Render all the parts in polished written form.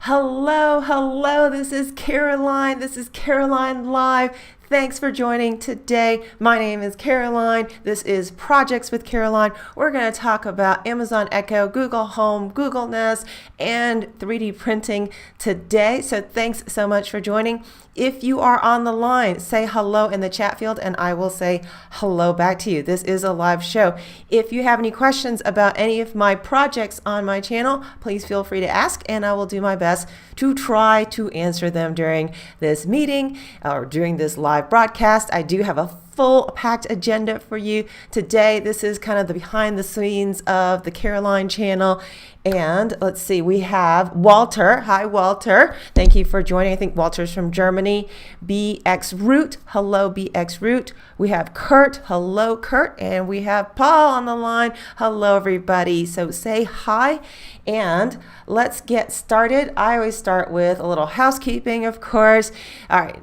Hello, hello. This is Caroline. This is Caroline Live. Thanks for joining today. My name is Caroline. This is Projects with Caroline. We're going to talk about Amazon Echo, Google Home, Google Nest, and 3D printing today. So thanks so much for joining. If you are on the line, say hello in the chat field and I will say hello back to you. This is a live show. If you have any questions about any of my projects on my channel, please feel free to ask and I will do my best to try to answer them during this meeting or during this live broadcast. I do have a full packed agenda for you today. This is kind of the behind the scenes of the Caroline channel. And let's see, we have Walter. Hi, Walter. Thank you for joining. I think Walter's from Germany. BX Root. Hello, BX Root. We have Kurt. Hello, Kurt. And we have Paul on the line. Hello, everybody. So say hi and let's get started. I always start with a little housekeeping, of course. All right,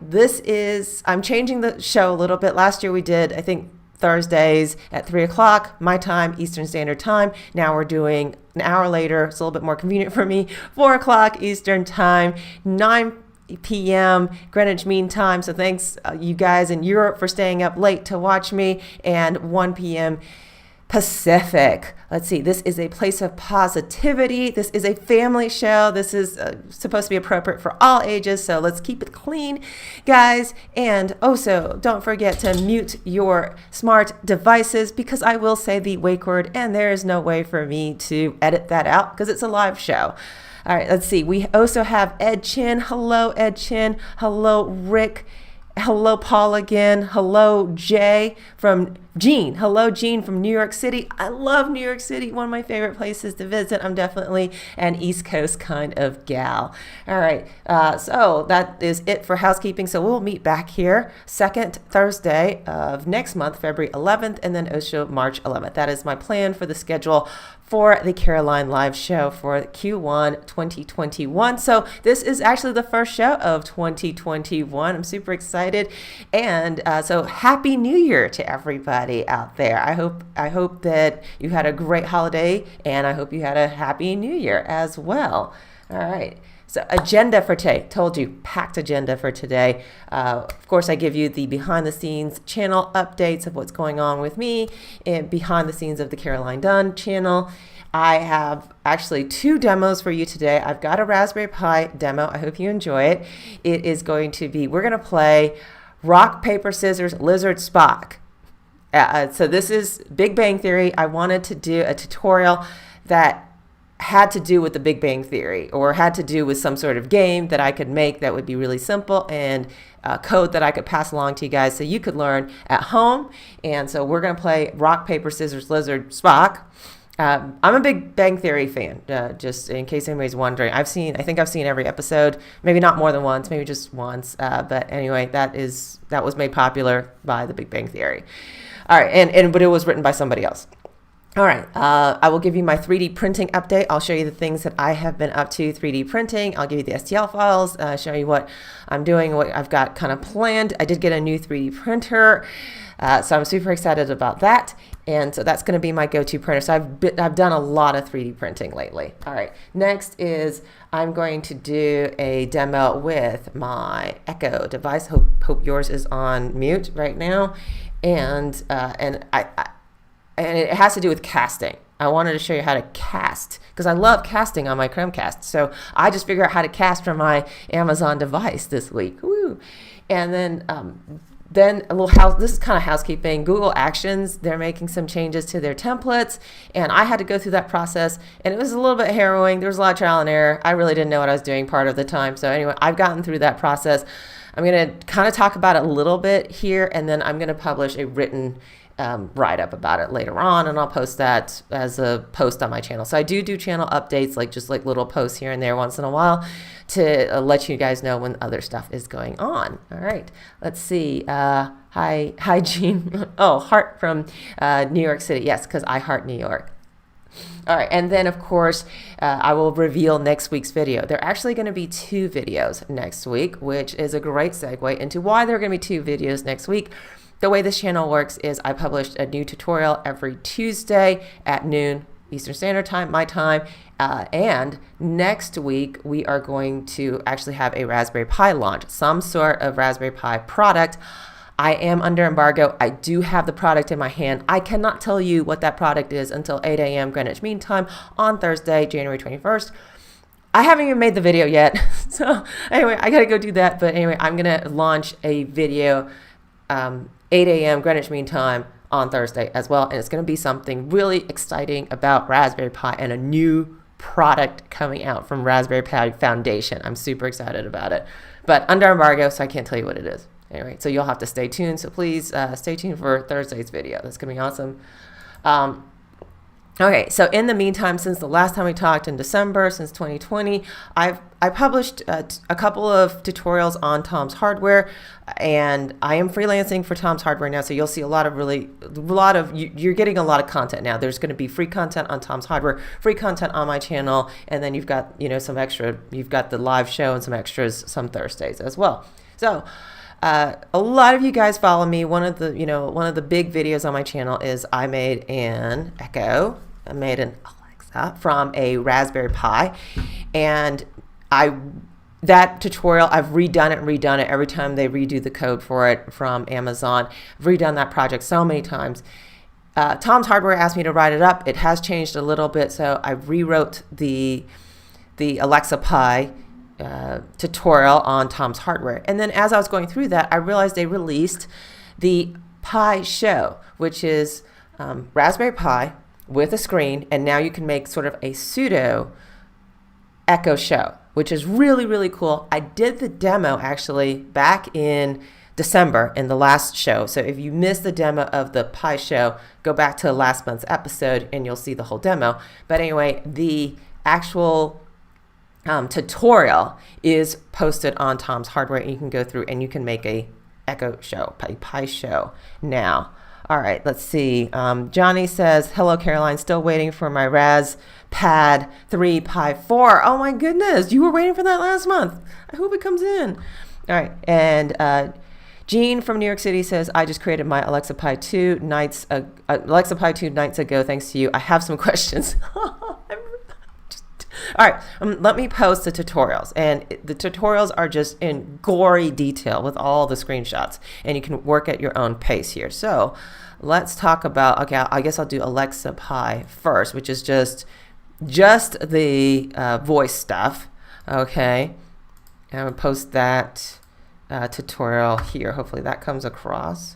I'm changing the show a little bit. Last year we did, I think, Thursdays at 3 o'clock, my time, Eastern Standard Time. Now we're doing an hour later. It's a little bit more convenient for me. 4 o'clock Eastern Time, 9 p.m. Greenwich Mean Time. So thanks you guys in Europe for staying up late to watch me, and 1 p.m. Pacific. Let's see, this is a place of positivity. This is a family show. This is supposed to be appropriate for all ages, so let's keep it clean, guys. And also, don't forget to mute your smart devices because I will say the wake word and there is no way for me to edit that out because it's a live show. All right, let's see. We also have Ed Chin. Hello, Ed Chin. Hello, Rick. Hello, Paul again. Hello, Jay from Jean. Hello, Jean from New York City. I love New York City. One of my favorite places to visit. I'm definitely an East Coast kind of gal. All right. So that is it for housekeeping. So we'll meet back here second Thursday of next month, February 11th, and then also March 11th. That is my plan for the schedule for the Caroline Live show for Q1 2021. So this is actually the first show of 2021. I'm super excited. And so happy New Year to everybody out there. I hope that you had a great holiday and I hope you had a happy New Year as well. All right. So agenda for today, told you, packed agenda for today. Of course, I give you the behind the scenes channel updates of what's going on with me and behind the scenes of the Caroline Dunn channel. I have actually 2 demos for you today. I've got a Raspberry Pi demo. I hope you enjoy it. It is going to be, we're going to play Rock, Paper, Scissors, Lizard, Spock. So this is Big Bang Theory. I wanted to do a tutorial that had to do with the Big Bang Theory or had to do with some sort of game that I could make that would be really simple and code that I could pass along to you guys so you could learn at home. And so we're going to play Rock, Paper, Scissors, Lizard, Spock. I'm a Big Bang Theory fan, just in case anybody's wondering. I think I've seen every episode, maybe not more than once, maybe just once. But anyway, that was made popular by the Big Bang Theory. All right, but it was written by somebody else. All right, I will give you my 3D printing update. I'll show you the things that I have been up to 3D printing. I'll give you the STL files, show you what I'm doing, what I've got kind of planned. I did get a new 3D printer, so I'm super excited about that. And so that's going to be my go-to printer. So I've done a lot of 3D printing lately. All right, next is I'm going to do a demo with my Echo device. Hope yours is on mute right now. And it has to do with casting. I wanted to show you how to cast because I love casting on my Chromecast. So I just figured out how to cast from my Amazon device this week. Woo! And then a little this is kind of housekeeping. Google Actions, they're making some changes to their templates, and I had to go through that process, and it was a little bit harrowing. There was a lot of trial and error. I really didn't know what I was doing part of the time. So anyway, I've gotten through that process. I'm going to kind of talk about it a little bit here, and then I'm going to publish a written write-up about it later on, and I'll post that as a post on my channel. So I do channel updates, just like little posts here and there once in a while to let you guys know when other stuff is going on. All right, let's see. Hi, Jean. Oh, Heart from New York City. Yes, because I heart New York. All right, and then of course, I will reveal next week's video. There are actually going to be 2 videos next week, which is a great segue into why there are going to be 2 videos next week. The way this channel works is I publish a new tutorial every Tuesday at noon Eastern Standard Time, my time. And next week, we are going to actually have a Raspberry Pi launch, some sort of Raspberry Pi product. I am under embargo. I do have the product in my hand. I cannot tell you what that product is until 8 a.m. Greenwich Mean Time on Thursday, January 21st. I haven't even made the video yet. So anyway, I got to go do that. But anyway, I'm going to launch a video 8 a.m. Greenwich Mean Time on Thursday as well. And it's going to be something really exciting about Raspberry Pi and a new product coming out from Raspberry Pi Foundation. I'm super excited about it. But under embargo, so I can't tell you what it is. Anyway, so you'll have to stay tuned. So please stay tuned for Thursday's video. That's going to be awesome. Okay, so in the meantime, since the last time we talked in December, since 2020, I published a couple of tutorials on Tom's Hardware, and I am freelancing for Tom's Hardware now. So you'll see you're getting a lot of content now. There's going to be free content on Tom's Hardware, free content on my channel, and then you've got some extra. You've got the live show and some extras some Thursdays as well. So. A lot of you guys follow me. One of the big videos on my channel is I made an Echo. I made an Alexa from a Raspberry Pi, and that tutorial I've redone it every time they redo the code for it from Amazon. I've redone that project so many times. Tom's Hardware asked me to write it up. It has changed a little bit, so I rewrote the AlexaPi tutorial on Tom's Hardware. And then as I was going through that, I realized they released the PiShow, which is Raspberry Pi with a screen, and now you can make sort of a pseudo Echo Show, which is really, really cool. I did the demo actually back in December in the last show. So if you missed the demo of the PiShow, go back to last month's episode and you'll see the whole demo. But anyway, the actual tutorial is posted on Tom's Hardware, and you can go through and you can make a Echo Show, PiShow now. All right, let's see. Johnny says, hello, Caroline, still waiting for my Raspad 3 Pi 4. Oh my goodness, you were waiting for that last month. I hope it comes in. All right, and Jean from New York City says, I just created my AlexaPi 2 nights ago, thanks to you. I have some questions. All right, let me post the tutorials, and the tutorials are just in gory detail with all the screenshots, and you can work at your own pace here. So let's talk about, okay, I guess I'll do AlexaPi first, which is just the voice stuff, okay? And I'm gonna post that tutorial here. Hopefully that comes across.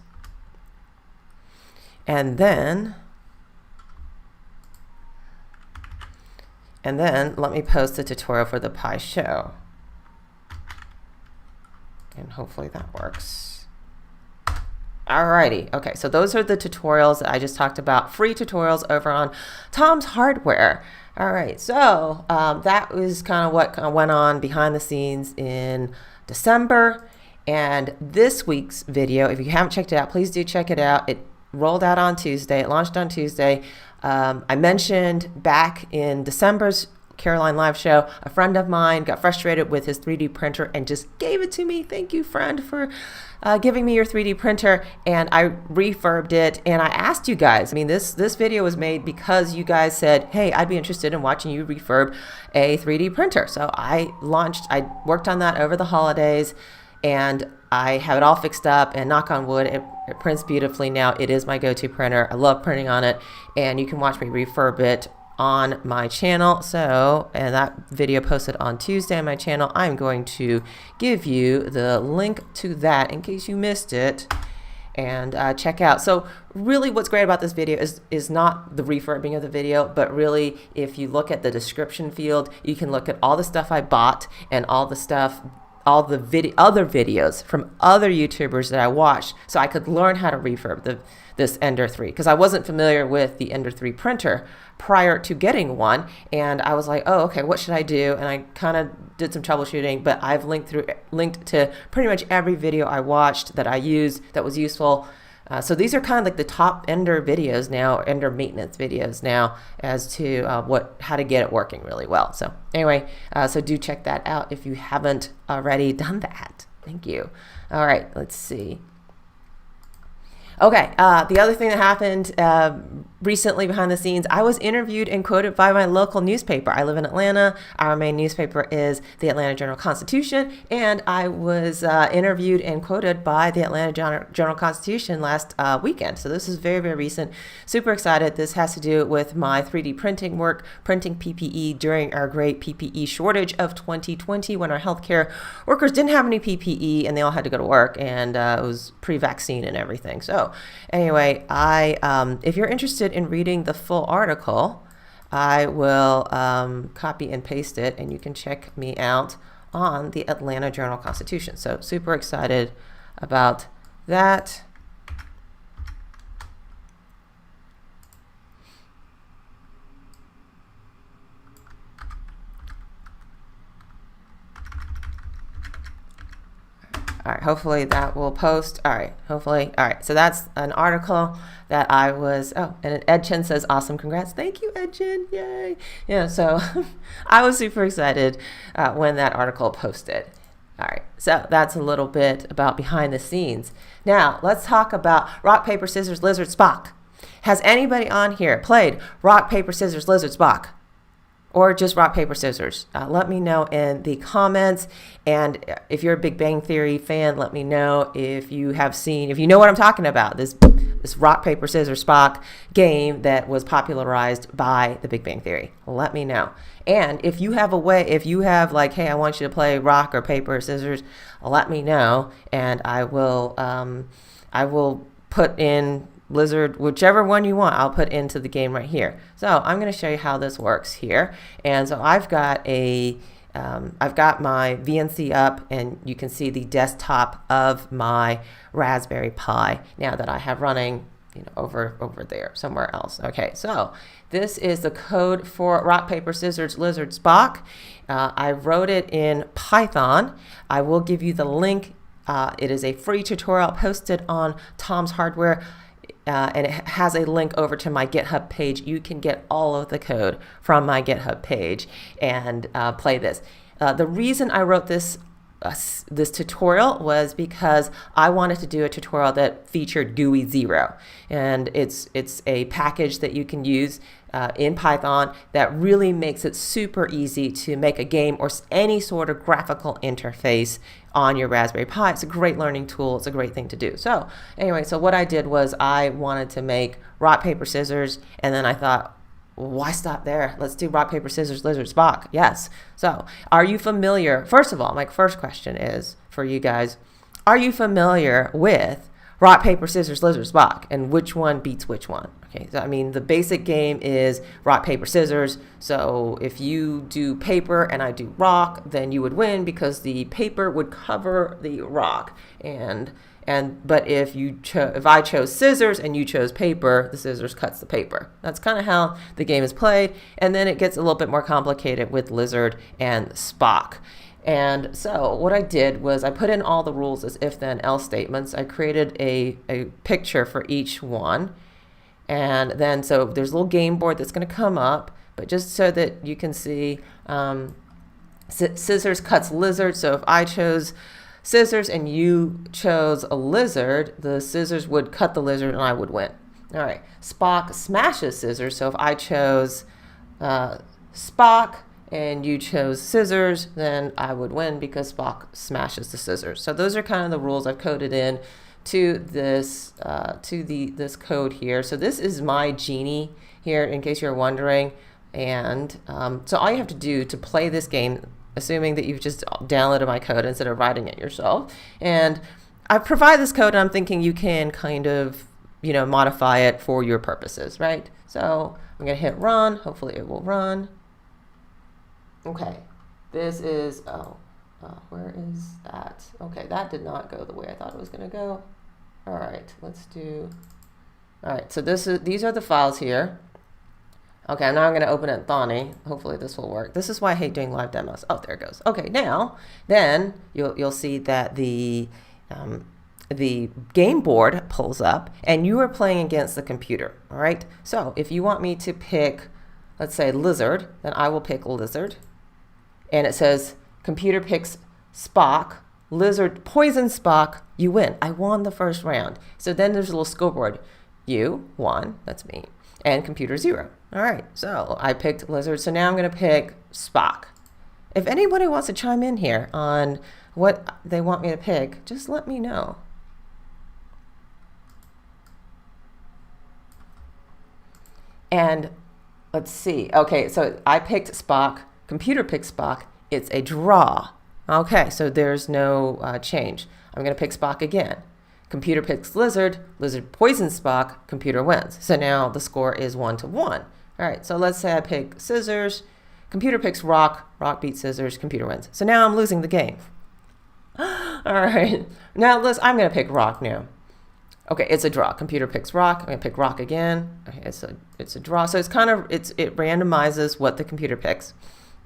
And then let me post the tutorial for the PiShow. And hopefully that works. Alrighty, okay, so those are the tutorials that I just talked about, free tutorials over on Tom's Hardware. All right, so that was kind of what went on behind the scenes in December. And this week's video, if you haven't checked it out, please do check it out. It rolled out on Tuesday, it launched on Tuesday. I mentioned back in December's CarolineLIVE show, a friend of mine got frustrated with his 3D printer and just gave it to me. Thank you, friend, for giving me your 3D printer. And I refurbed it, and I asked you guys, I mean, this video was made because you guys said, hey, I'd be interested in watching you refurb a 3D printer. So I worked on that over the holidays, and I have it all fixed up, and knock on wood, it prints beautifully now. It is my go-to printer. I love printing on it, and you can watch me refurb it on my channel. So, and that video posted on Tuesday on my channel. I'm going to give you the link to that in case you missed it, and check out. So really what's great about this video is not the refurbing of the video, but really if you look at the description field, you can look at all the stuff I bought and all the stuff, all the other videos from other YouTubers that I watched, so I could learn how to refurb this Ender 3, because I wasn't familiar with the Ender 3 printer prior to getting one, and I was like, oh, okay, what should I do? And I kind of did some troubleshooting, but I've linked to pretty much every video I watched that I used that was useful. So these are kind of like the top Ender videos now, Ender maintenance videos now, as to how to get it working really well. So anyway, so do check that out if you haven't already done that. Thank you. All right, let's see. Okay, the other thing that happened recently behind the scenes, I was interviewed and quoted by my local newspaper. I live in Atlanta. Our main newspaper is the Atlanta Journal-Constitution, and I was interviewed and quoted by the Atlanta Journal-Constitution last weekend. So this is very, very recent. Super excited. This has to do with my 3D printing work, printing PPE during our great PPE shortage of 2020 when our healthcare workers didn't have any PPE and they all had to go to work, and it was pre-vaccine and everything. So anyway, if you're interested in reading the full article, I will copy and paste it, and you can check me out on the Atlanta Journal-Constitution. So super excited about that. All right, hopefully that will post. All right, hopefully. All right, so that's an article that I was, and Ed Chen says, awesome, congrats. Thank you, Ed Chen, yay. Yeah, so I was super excited when that article posted. All right, so that's a little bit about behind the scenes. Now, let's talk about Rock, Paper, Scissors, Lizard, Spock. Has anybody on here played Rock, Paper, Scissors, Lizard, Spock? Or just rock, paper, scissors? Let me know in the comments. And if you're a Big Bang Theory fan, let me know if you know what I'm talking about. This rock, paper, scissors, Spock game that was popularized by the Big Bang Theory. Let me know. And if you have like, hey, I want you to play rock or paper or scissors, let me know. And I will put in Lizard, whichever one you want, I'll put into the game right here. So I'm going to show you how this works here. And so I've got my VNC up, and you can see the desktop of my Raspberry Pi now that I have running, over there somewhere else. Okay, so this is the code for Rock, Paper, Scissors, Lizard, Spock. I wrote it in Python. I will give you the link. It is a free tutorial posted on Tom's Hardware. And it has a link over to my GitHub page. You can get all of the code from my GitHub page and play this. The reason I wrote this tutorial was because I wanted to do a tutorial that featured GUI 0. And it's a package that you can use in Python that really makes it super easy to make a game or any sort of graphical interface on your Raspberry Pi. It's a great learning tool. It's a great thing to do. So anyway, so what I did was I wanted to make rock, paper, scissors, and then I thought, why stop there? Let's do rock, paper, scissors, lizard, Spock. Yes. So are you familiar? First of all, my first question is for you guys, are you familiar with rock, paper, scissors, lizard, Spock, and which one beats which one? Okay, so I mean, the basic game is rock, paper, scissors. So if you do paper and I do rock, then you would win because the paper would cover the rock. But if I chose scissors and you chose paper, the scissors cuts the paper. That's kind of how the game is played. And then it gets a little bit more complicated with Lizard and Spock. And so what I did was I put in all the rules as if then else statements. I created a picture for each one. And then so there's a little game board that's going to come up, but just so that you can see, scissors cuts lizard. So if I chose scissors and you chose a lizard, the scissors would cut the lizard and I would win. All right. Spock smashes scissors. So if I chose Spock and you chose scissors, then I would win because Spock smashes the scissors. So those are kind of the rules I've coded in to this this code here. So this is my genie here, in case you're wondering. And so all you have to do to play this game, assuming that you've just downloaded my code instead of writing it yourself, and I provide this code, and I'm thinking you can kind of modify it for your purposes, right? So I'm gonna hit run. Hopefully it will run. Okay, this is where is that? Okay, that did not go the way I thought it was going to go. All right, let's do. All right, so these are the files here. Okay, now I'm going to open it in Thonny. Hopefully this will work. This is why I hate doing live demos. Oh, there it goes. Okay, now then you'll see that the game board pulls up, and you are playing against the computer. All right. So if you want me to pick, let's say lizard, then I will pick lizard, and it says, computer picks Spock, lizard poisons Spock, you win. I won the first round. So then there's a little scoreboard. You won, that's me. and computer 0. All right, so I picked lizard. So now I'm going to pick Spock. If anybody wants to chime in here on what they want me to pick, just let me know. And let's see. Okay, so I picked Spock. Computer picked Spock. It's a draw. Okay, so there's no change. I'm going to pick Spock again. Computer picks lizard. Lizard poisons Spock. Computer wins. So now the score is 1-1. All right, so let's say I pick scissors. Computer picks rock. Rock beats scissors. Computer wins. So now I'm losing the game. All right, now I'm going to pick rock now. Okay, it's a draw. Computer picks rock. I'm going to pick rock again. Okay, it's a draw. So it's it randomizes what the computer picks.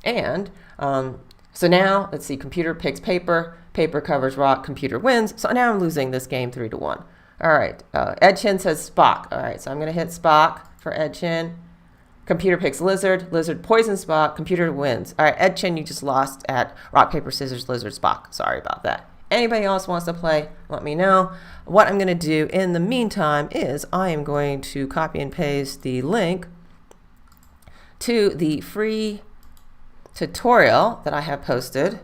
And so now, let's see, computer picks paper. Paper covers rock. Computer wins. So now I'm losing this game 3-1. All right, Ed Chin says Spock. All right, so I'm going to hit Spock for Ed Chin. Computer picks lizard. Lizard poisons Spock. Computer wins. All right, Ed Chin, you just lost at rock, paper, scissors, lizard, Spock. Sorry about that. Anybody else wants to play, let me know. What I'm going to do in the meantime is I am going to copy and paste the link to the free tutorial that I have posted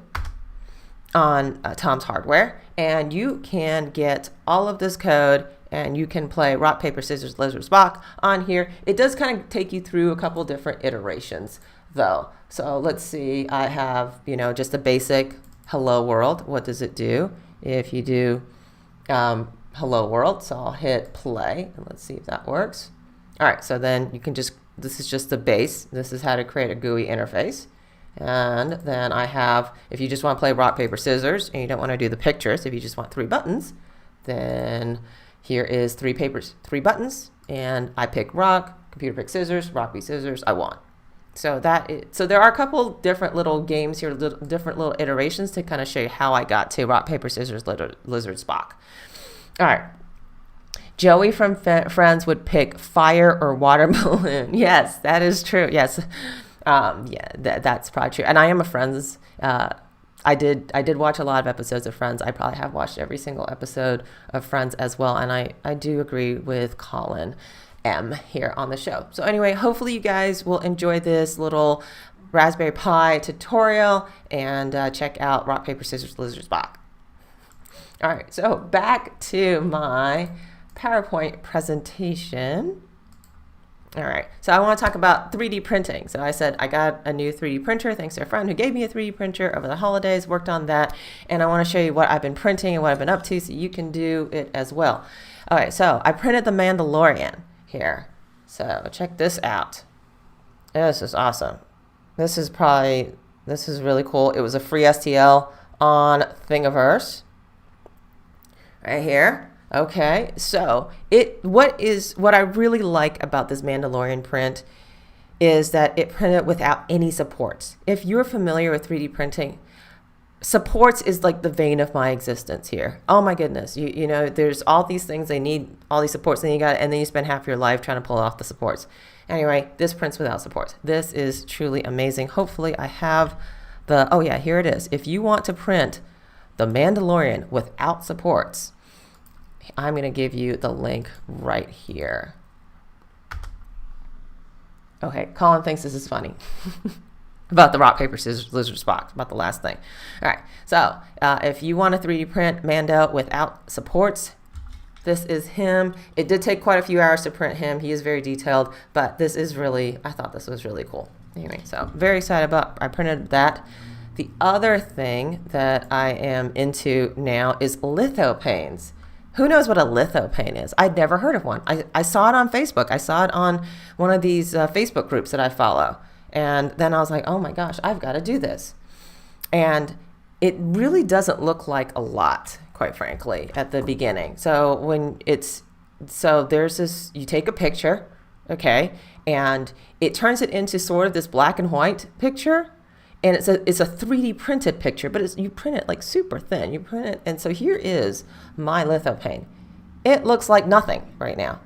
on Tom's Hardware. And you can get all of this code and you can play rock, paper, scissors, lizard, Spock on here. It does kind of take you through a couple different iterations though. So let's see, I have, just a basic hello world. What does it do? If you do hello world, so I'll hit play and let's see if that works. All right, so then you can this is just the base. This is how to create a GUI interface. And then I have, if you just want to play rock, paper, scissors and you don't want to do the pictures, if you just want 3 buttons, then here is 3 buttons, and I pick rock, computer picks scissors, rock beats scissors, I won. So there are a couple different little games here, different little iterations to kind of show you how I got to rock, paper, scissors, lizard, Spock. All right. Joey from Friends would pick fire or water balloon. Yes, that is true. Yes. That's probably true. And I am a Friends. I did watch a lot of episodes of Friends. I probably have watched every single episode of Friends as well. And I do agree with Colin M here on the show. So anyway, hopefully you guys will enjoy this little Raspberry Pi tutorial and check out rock, paper, scissors, lizard, Spock. All right, so back to my PowerPoint presentation. All right, so I want to talk about 3D printing. So I said I got a new 3D printer thanks to a friend who gave me a 3D printer over the holidays, worked on that, and I want to show you what I've been printing and what I've been up to so you can do it as well. All right, so I printed the Mandalorian here. So check this out. This is awesome. This is really cool. It was a free STL on Thingiverse right here. Okay, so what I really like about this Mandalorian print is that it printed without any supports. If you're familiar with 3D printing, supports is like the vein of my existence here. Oh my goodness, you know, there's all these things they need, all these supports, and then you spend half your life trying to pull off the supports. Anyway, this prints without supports. This is truly amazing. Hopefully I have oh yeah, here it is. If you want to print the Mandalorian without supports, I'm going to give you the link right here. Okay, Colin thinks this is funny. About the rock, paper, scissors, lizard, Spock, about the last thing. All right, so if you want a 3D print Mando without supports, this is him. It did take quite a few hours to print him. He is very detailed, but this is I thought this was really cool. Anyway, so very excited I printed that. The other thing that I am into now is Litho Panes. Who knows what a litho pane is? I'd never heard of one. I saw it on Facebook. I saw it on one of these Facebook groups that I follow. And then I was like, oh my gosh, I've got to do this. And it really doesn't look like a lot, quite frankly, at the beginning. So there's this, you take a picture, okay, and it turns it into sort of this black and white picture. And it's a 3D printed picture, but you print it like super thin. You print it, and so here is my litho pane. It looks like nothing right now.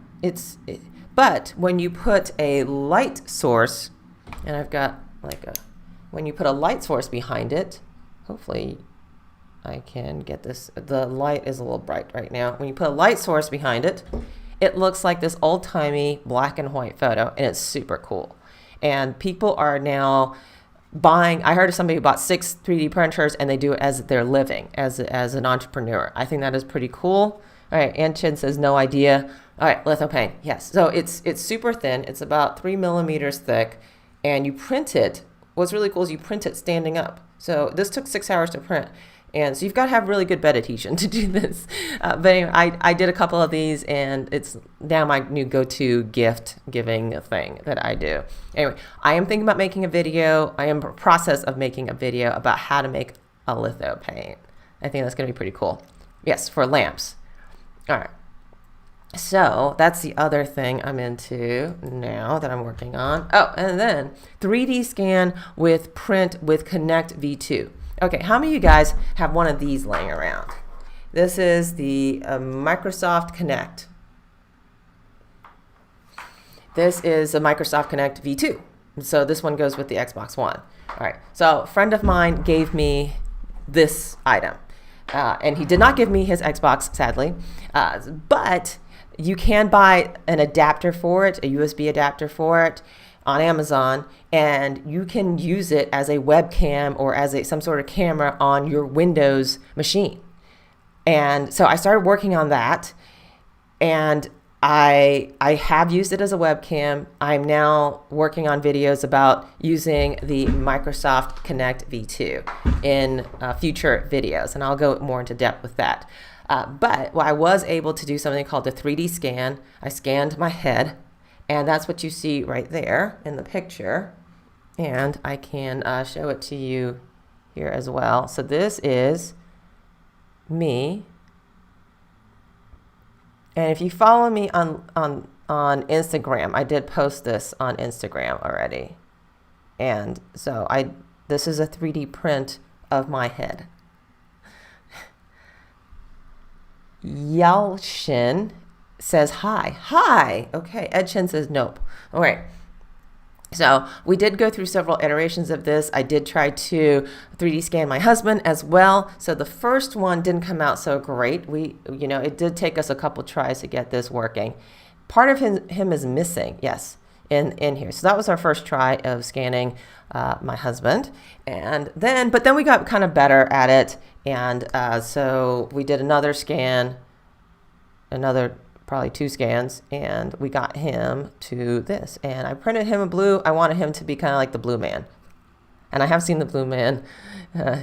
But when you put a light source, and I've got when you put a light source behind it, hopefully I can get this. The light is a little bright right now. When you put a light source behind it, it looks like this old-timey black and white photo, and it's super cool. And people are now buying. I heard of somebody who bought 6 3D printers and they do it as their living, as an entrepreneur. I think that is pretty cool. All right, Anchin says no idea. All right, Lithopane, yes. So it's super thin. It's about 3 millimeters thick, and you print it. What's really cool is you print it standing up. So this took 6 hours to print. And so you've got to have really good bed adhesion to do this. But anyway, I did a couple of these, and it's now my new go-to gift giving thing that I do. Anyway, I am thinking about making a video. I am in the process of making a video about how to make a litho pane. I think that's going to be pretty cool. Yes, for lamps. All right. So that's the other thing I'm into now that I'm working on. Oh, and then 3D scan with print with Kinect V2. Okay, how many of you guys have one of these laying around? This is the Microsoft Kinect. This is a Microsoft Kinect V2. So this one goes with the Xbox One. All right, so a friend of mine gave me this item. And he did not give me his Xbox, sadly. But you can buy an adapter for it, a USB adapter for it, on Amazon, and you can use it as a webcam or as some sort of camera on your Windows machine. And so I started working on that, and I have used it as a webcam. I'm now working on videos about using the Microsoft Kinect V2 in future videos, and I'll go more into depth with that. But I was able to do something called a 3D scan. I scanned my head, and that's what you see right there in the picture. And I can show it to you here as well. So this is me. And if you follow me on Instagram, I did post this on Instagram already. And so this is a 3D print of my head. Yalshin says hi. Hi. Okay. Ed Chen says nope. All right. So we did go through several iterations of this. I did try to 3D scan my husband as well. So the first one didn't come out so great. It did take us a couple tries to get this working. Part of him is missing. Yes. In here. So that was our first try of scanning my husband. But then we got kind of better at it. And so we did another scan, probably 2 scans, and we got him to this. And I printed him in blue. I wanted him to be kind of like the Blue Man. And I have seen the Blue Man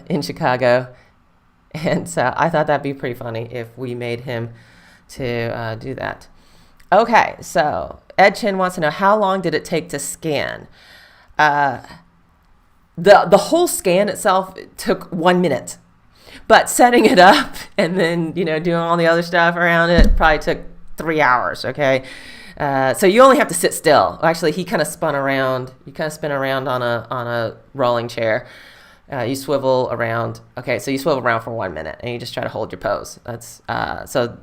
in Chicago. And so I thought that'd be pretty funny if we made him to do that. Okay, so Ed Chin wants to know, how long did it take to scan? The whole scan itself took 1 minute. But setting it up and then, doing all the other stuff around it probably took 3 hours, okay? So you only have to sit still. Actually, he kind of spun around. You kind of spin around on a rolling chair. You swivel around. Okay, so you swivel around for 1 minute, and you just try to hold your pose. That's so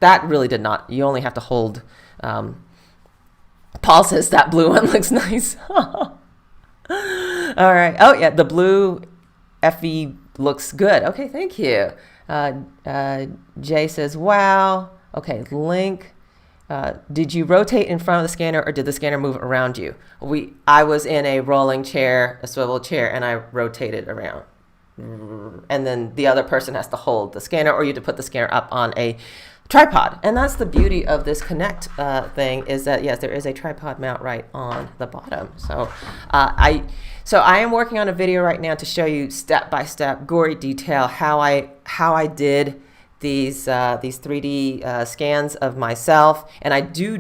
that really did not. You only have to hold. Paul says that blue one looks nice. All right. Oh, yeah, the blue FE looks good. Okay, thank you. Jay says, wow. Okay, Link. Did you rotate in front of the scanner, or did the scanner move around you? I was in a rolling chair, a swivel chair, and I rotated around. And then the other person has to hold the scanner, or you have to put the scanner up on a tripod. And that's the beauty of this Kinect thing, is that, yes, there is a tripod mount right on the bottom. So I am working on a video right now to show you step by step, gory detail, how I did these 3D scans of myself. And I do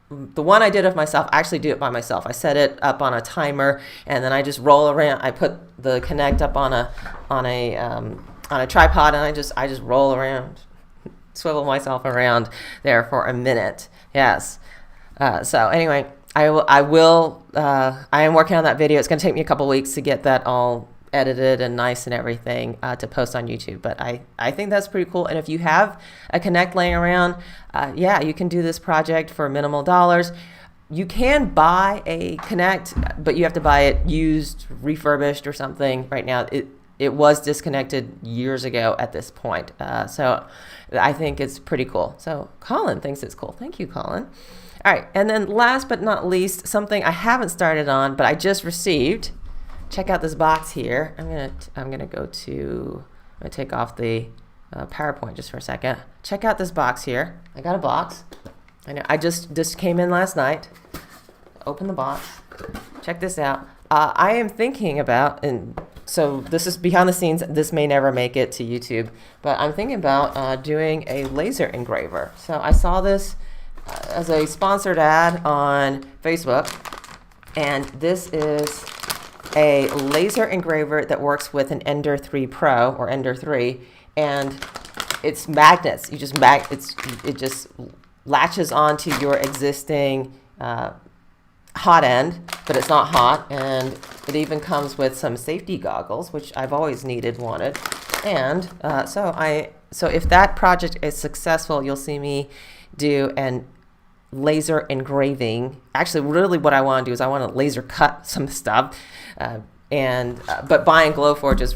the one I did of myself. I actually do it by myself. I set it up on a timer, and then I just roll around. I put the Kinect up on a tripod, and I just roll around, swivel myself around there for a minute. Yes. So anyway, I am working on that video. It's going to take me a couple weeks to get that all edited and nice and everything to post on YouTube. But I think that's pretty cool. And if you have a Kinect laying around, you can do this project for minimal dollars. You can buy a Kinect, but you have to buy it used, refurbished or something. Right now, it was disconnected years ago at this point. So I think it's pretty cool. So Colin thinks it's cool. Thank you, Colin. All right, and then last but not least, something I haven't started on, but I just received. Check out this box here. I'm gonna take off the PowerPoint just for a second. Check out this box here. I got a box. I know. I just came in last night. Open the box. Check this out. I am thinking about, and so this is behind the scenes. This may never make it to YouTube, but I'm thinking about doing a laser engraver. So I saw this as a sponsored ad on Facebook, and this is a laser engraver that works with an Ender 3 Pro or Ender 3, and it's magnets. It just latches onto your existing hot end, but it's not hot, and it even comes with some safety goggles, which I've always wanted. And so if that project is successful, you'll see me do an laser engraving. Actually, really what I want to do is I want to laser cut some stuff, but buying Glowforge is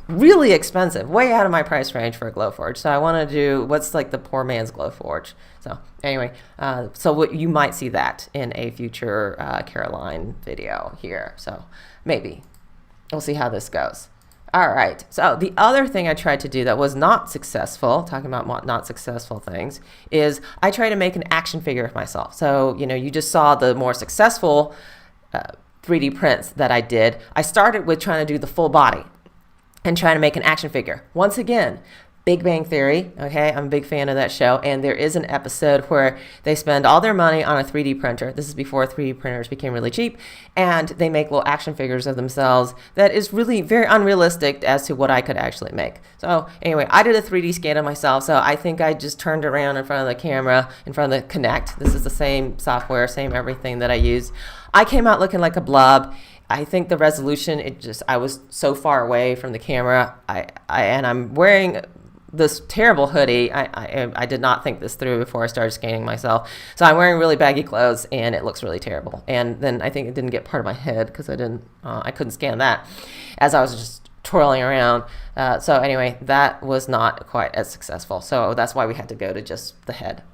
really expensive, way out of my price range for a Glowforge. So I want to do what's like the poor man's Glowforge. So anyway, you might see that in a future Caroline video here. So maybe we'll see how this goes. All right. So the other thing I tried to do that was not successful, talking about not successful things, is I tried to make an action figure of myself. So, you just saw the more successful 3D prints that I did. I started with trying to do the full body and trying to make an action figure. Once again, Big Bang Theory, okay? I'm a big fan of that show, and there is an episode where they spend all their money on a 3D printer. This is before 3D printers became really cheap, and they make little action figures of themselves that is really very unrealistic as to what I could actually make. So anyway, I did a 3D scan of myself, so I think I just turned around in front of the camera, in front of the Kinect. This is the same software, same everything that I use. I came out looking like a blob. I think the resolution, I was so far away from the camera, and I'm wearing this terrible hoodie. I did not think this through before I started scanning myself. So I'm wearing really baggy clothes, and it looks really terrible. And then I think it didn't get part of my head because I couldn't scan that as I was just twirling around. So anyway, that was not quite as successful. So that's why we had to go to just the head.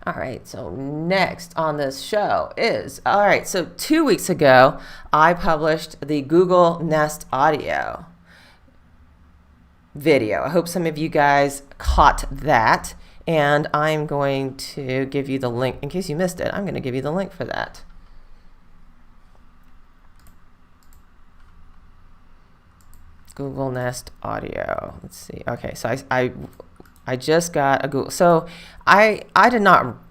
All right, so next on this show is, so 2 weeks ago, I published the Google Nest Audio video. I hope some of you guys caught that, and I'm going to give you the link. In case you missed it, I'm going to give you the link for that. Google Nest Audio. Let's see. Okay, so I just got a Google. So I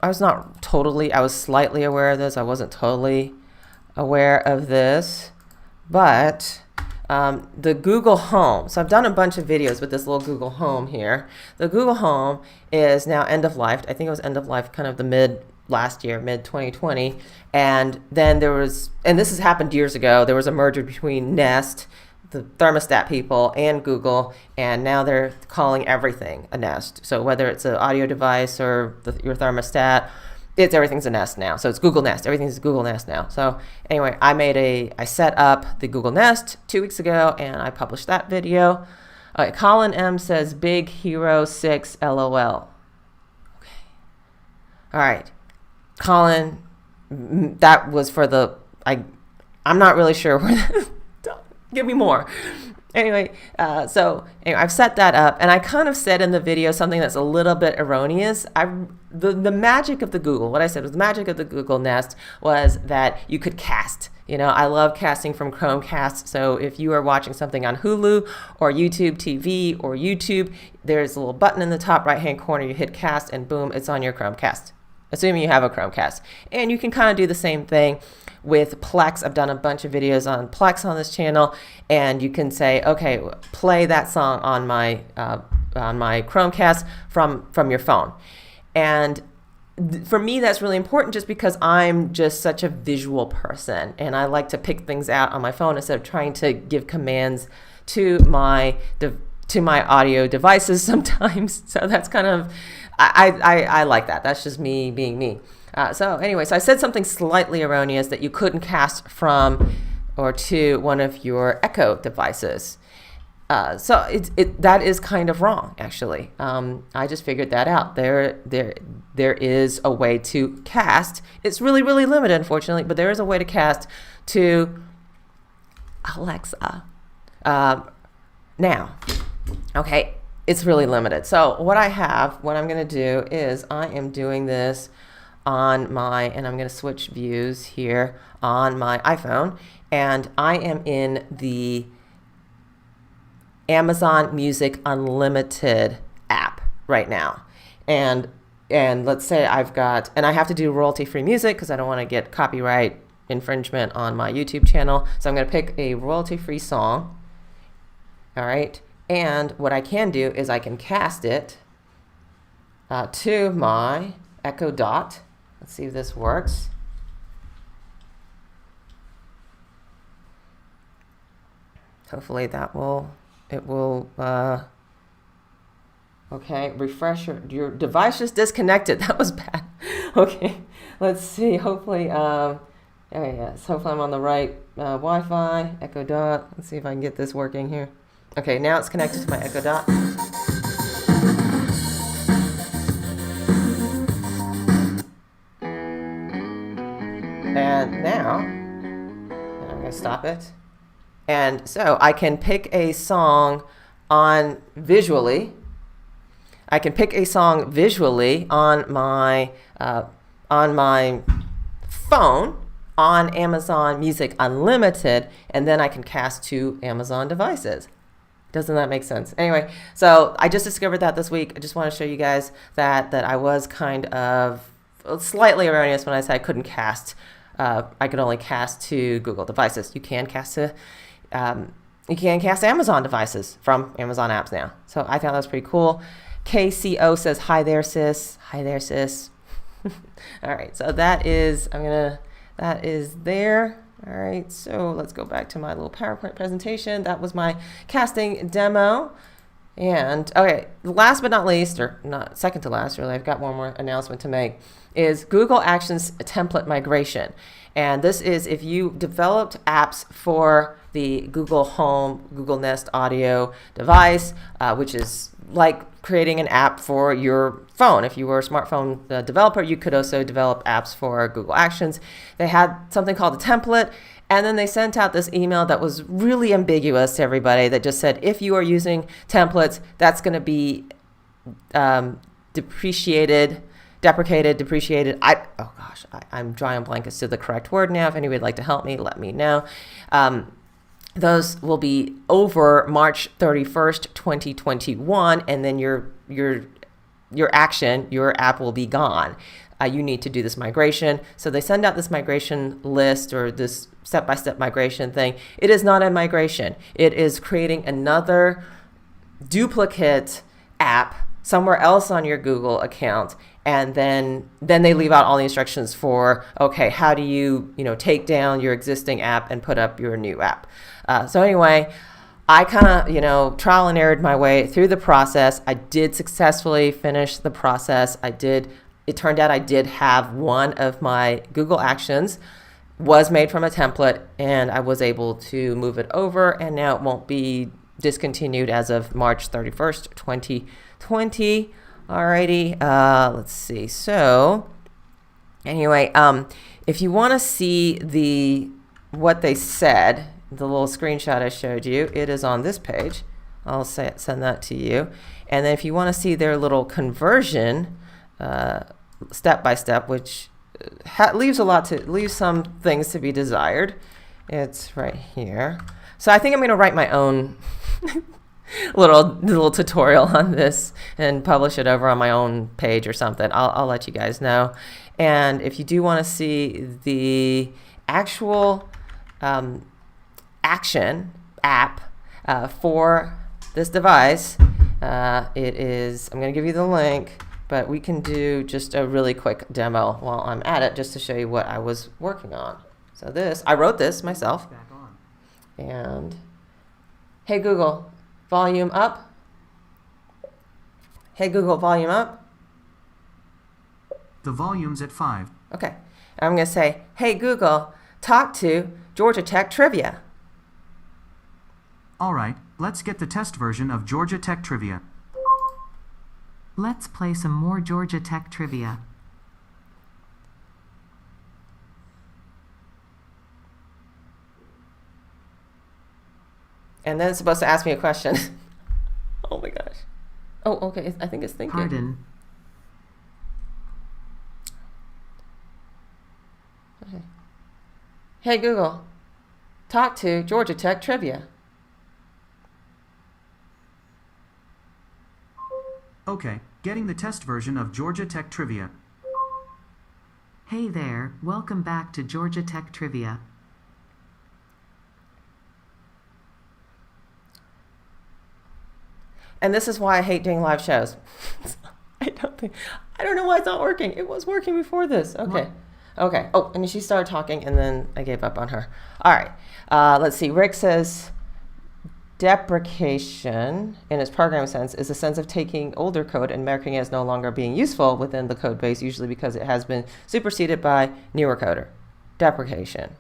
was slightly aware of this. I wasn't totally aware of this, but the Google Home. So I've done a bunch of videos with this little Google Home here. The Google Home is now end of life. I think it was end of life kind of the mid 2020. And then this has happened years ago. There was a merger between Nest, the thermostat people, and Google, and now they're calling everything a Nest. So whether it's an audio device or your thermostat, everything's a Nest now. So it's Google Nest. Everything's Google Nest now. So anyway, I set up the Google Nest 2 weeks ago, and I published that video. Colin M says Big Hero 6 LOL. Okay. All right, Colin, that was for I'm not really sure where. Give me more. Anyway, I've set that up, and I kind of said in the video something that's a little bit erroneous. The magic of the Google, what I said was the magic of the Google Nest was that you could cast. I love casting from Chromecast. So if you are watching something on Hulu or YouTube TV or YouTube, there's a little button in the top right-hand corner. You hit cast, and boom, it's on your Chromecast, assuming you have a Chromecast. And you can kind of do the same thing with Plex. I've done a bunch of videos on Plex on this channel, and you can say, okay, play that song on my Chromecast from your phone. And for me, that's really important just because I'm just such a visual person, and I like to pick things out on my phone instead of trying to give commands to my audio devices sometimes. So that's kind of, I like that. That's just me being me. So I said something slightly erroneous, that you couldn't cast from or to one of your Echo devices. So that is kind of wrong, actually. I just figured that out. There is a way to cast. It's really, really limited, unfortunately, but there is a way to cast to Alexa. Now, okay, it's really limited. So what I'm going to do is I am doing this and I'm going to switch views here on my iPhone, and I am in the Amazon Music Unlimited app right now. And let's say I have to do royalty-free music because I don't want to get copyright infringement on my YouTube channel. So I'm going to pick a royalty-free song. All right. And what I can do is I can cast it to my Echo Dot. Let's see if this works. Hopefully it will, okay, refresh your device just disconnected. That was bad. Okay, let's see. Hopefully, yes, hopefully I'm on the right Wi-Fi, Echo Dot. Let's see if I can get this working here. Okay, now it's connected to my Echo Dot. And now, I'm going to stop it. And so I can pick a song visually. I can pick a song visually on my phone on Amazon Music Unlimited, and then I can cast to Amazon devices. Doesn't that make sense? Anyway, so I just discovered that this week. I just want to show you guys that I was kind of slightly erroneous when I said I couldn't cast. I could only cast to Google devices. You can cast to Amazon devices from Amazon apps now. So I thought that was pretty cool. KCO says, hi there, sis. Hi there, sis. All right, so that is there. All right, so let's go back to my little PowerPoint presentation. That was my casting demo. And okay, last but not least, or not second to last, really, I've got one more announcement to make, is Google Actions template migration. And this is if you developed apps for the Google Home, Google Nest Audio device, which is like creating an app for your phone. If you were a smartphone developer, you could also develop apps for Google Actions. They had something called a template, and then they sent out this email that was really ambiguous to everybody that just said, if you are using templates, that's going to be deprecated. I'm drawing a blank as to the correct word now. If anybody would like to help me, let me know. Those will be over March 31st, 2021, and then your app will be gone. You need to do this migration. So they send out this migration list or this step-by-step migration thing. It is not a migration. It is creating another duplicate app somewhere else on your Google account, and then they leave out all the instructions for, okay, how do you take down your existing app and put up your new app. So anyway, I kind of trial and errored my way through the process. I did successfully finish the process. It turned out I did have one of my Google Actions was made from a template, and I was able to move it over, and now it won't be discontinued as of March 31st, 2020. Alrighty, let's see. So anyway, if you want to see what they said, the little screenshot I showed you, it is on this page. I'll send that to you. And then if you want to see their little conversion step by step, which leaves some things to be desired, it's right here. So I think I'm going to write my own little tutorial on this and publish it over on my own page or something. I'll let you guys know. And if you do want to see the actual action app for this device, I'm going to give you the link, but we can do just a really quick demo while I'm at it, just to show you what I was working on. So I wrote this myself. And hey Google, volume up. Hey Google, volume up. The volume's at 5. Okay. I'm going to say, hey Google, talk to Georgia Tech Trivia. Alright, let's get the test version of Georgia Tech Trivia. Let's play some more Georgia Tech trivia. And then it's supposed to ask me a question. Oh my gosh. Oh, okay. I think it's thinking. Pardon. Okay. Hey Google, talk to Georgia Tech Trivia. Okay, getting the test version of Georgia Tech Trivia. Hey there, welcome back to Georgia Tech Trivia. And this is why I hate doing live shows. I don't know why it's not working. It was working before this. Okay. Okay. Oh, and she started talking and then I gave up on her. All right. Let's see. Rick says deprecation in its programming sense is a sense of taking older code and marking it as no longer being useful within the code base, usually because it has been superseded by newer coder. Deprecation.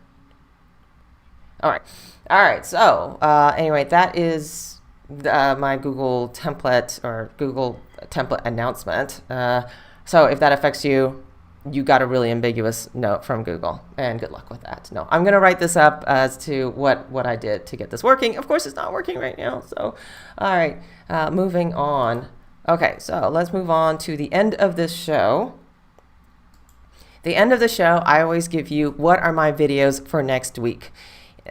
All right. All right. So anyway, that is my Google template or Google template announcement. So if that affects you, you got a really ambiguous note from Google, and good luck with that. No, I'm going to write this up as to what I did to get this working. Of course, it's not working right now. So, all right, moving on. Okay, so let's move on to the end of this show. The end of the show, I always give you what are my videos for next week.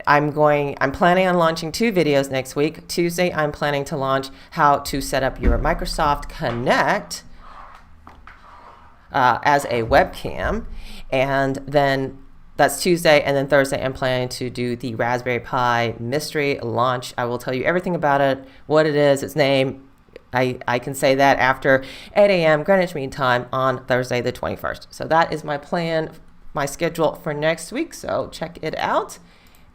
I'm planning on launching 2 videos next week. Tuesday, I'm planning to launch how to set up your Microsoft Kinect as a webcam. And then that's Tuesday. And then Thursday, I'm planning to do the Raspberry Pi mystery launch. I will tell you everything about it, what it is, its name. I can say that after 8 a.m. Greenwich Mean Time on Thursday the 21st. So that is my plan, my schedule for next week. So check it out.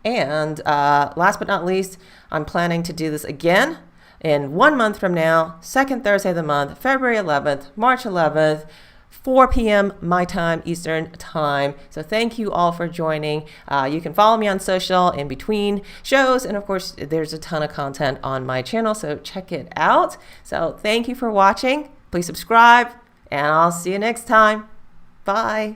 And last but not least, I'm planning to do this again in 1 month from now, second Thursday of the month, February 11th, March 11th, 4 p.m. my time, Eastern time. So thank you all for joining. You can follow me on social in between shows. And of course, there's a ton of content on my channel, so check it out. So thank you for watching. Please subscribe, and I'll see you next time. Bye.